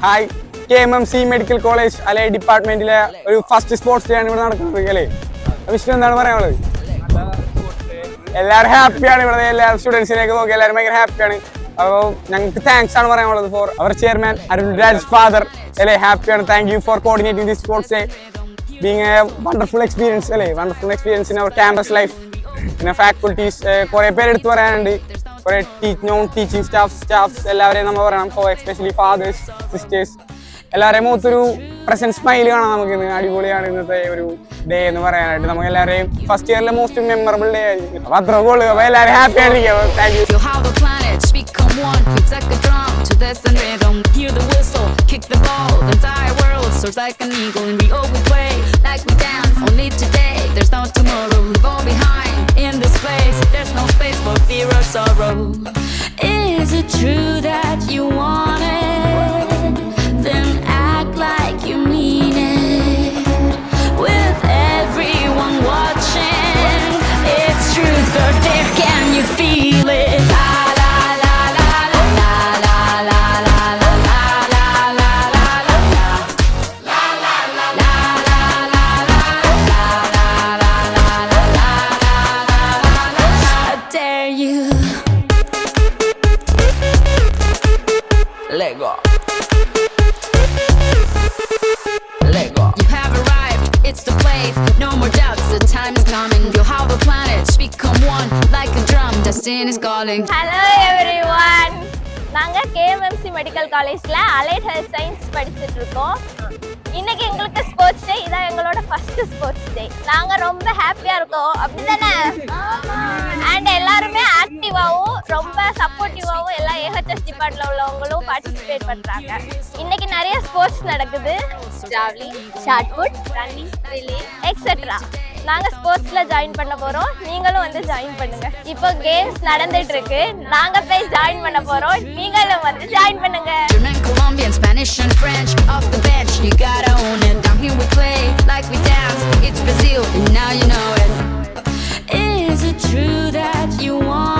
Hi Kmmc medical college അല്ലെ ഡിപ്പാർട്ട്മെന്റിലെ ഒരു first sports day ആണ് ഇവിടെ നടക്കുന്നത് അല്ലേ? വിഷ്ണു എന്താണ് പറയാനുള്ളത്? എല്ലാവരും ഹാപ്പിയാണ് ഇവിടെ, എല്ലാ സ്റ്റുഡൻസിനെയൊക്കെ നോക്കി എല്ലാവരും ഭയങ്കര ഹാപ്പിയാണ്. അപ്പോൾ ഞങ്ങൾക്ക് താങ്ക്സ് ആണ് പറയാനുള്ളത് for our chairman Arun Raj father അല്ലേ. ഹാപ്പിയാണ്. Thank you for coordinating this sports day, being a wonderful experience അല്ലേ, wonderful experience in our campus life. പിന്നെ ഫാക്കൽറ്റീസ് കുറേ പേര് എടുത്ത് പറയാനുണ്ട്, കുറേ നോൺ ടീച്ചിങ് സ്റ്റാഫ്സ് എല്ലാവരെയും നമ്മൾ പറയണം. ഫോർ എസ്പെഷ്യലി ഫാദേഴ്സ്, സിസ്റ്റേഴ്സ്, എല്ലാവരെയും മുഖത്തൊരു പ്രസന്റ് സ്മൈൽ കാണാം നമുക്ക്. ഇന്ന് അടിപൊളിയാണ് ഇന്നത്തെ ഒരു ഡേ എന്ന് പറയാനായിട്ട്. നമുക്ക് എല്ലാവരെയും ഫസ്റ്റ് ഇയറിലെ മോസ്റ്റ് മെമ്മറബിൾ ഡേ ആയിരിക്കും. അപ്പൊ അത്ര ഗോള്. അപ്പൊ എല്ലാവരും ഹാപ്പി ആയിരിക്കും. Thank you. Soars like an eagle and we all will play like we dance only today. There's no tomorrow, leave all behind in this place. There's no space for fear or sorrow. Is it true that you want it? Then act like you mean it. With everyone watching, it's truth or dare. Can you feel it? Lego. You have arrived, it's the place. No more doubts, the time is coming. You'll have a planet, become one like a drum. Destiny is calling. Hello everyone. நாங்க Kmmc medical காலேஜ்ல allied health science படிச்சிட்டு இருக்கோம். இன்னைக்கு எங்களுக்கு sports day. இதான் எங்களோட first sports day. நாங்க ரொம்ப ஹாப்பியா இருக்கோம். அப்படிதானே? அண்ட் எல்லாருமே ஆக்டிவாவும் ரொம்ப சப்போர்ட்டிவாவும் எல்லா ஏஹெச்எஸ் டிபார்ட்மெண்ட்ல உள்ளவங்களும் பார்ட்டிசிபேட் பண்றாங்க. இன்னைக்கு நிறைய ஸ்போர்ட்ஸ் நடக்குது. Javelin, shot put, running, relay etcetera. நாங்க ஸ்போர்ட்ஸ்ல ஜாயின் பண்ண போறோம். நீங்களும் வந்து ஜாயின் பண்ணுங்க. இப்போ கேம்ஸ் நடந்துட்டு இருக்கு. நாங்க போய் ஜாயின் பண்ண போறோம். நீங்களும் வந்து ஜாயின் பண்ணுங்க. German, Colombian, Spanish and French off the bench. You gotta own it. Down here we play like we dance. It's Brazil and now you know it. Is it true that you want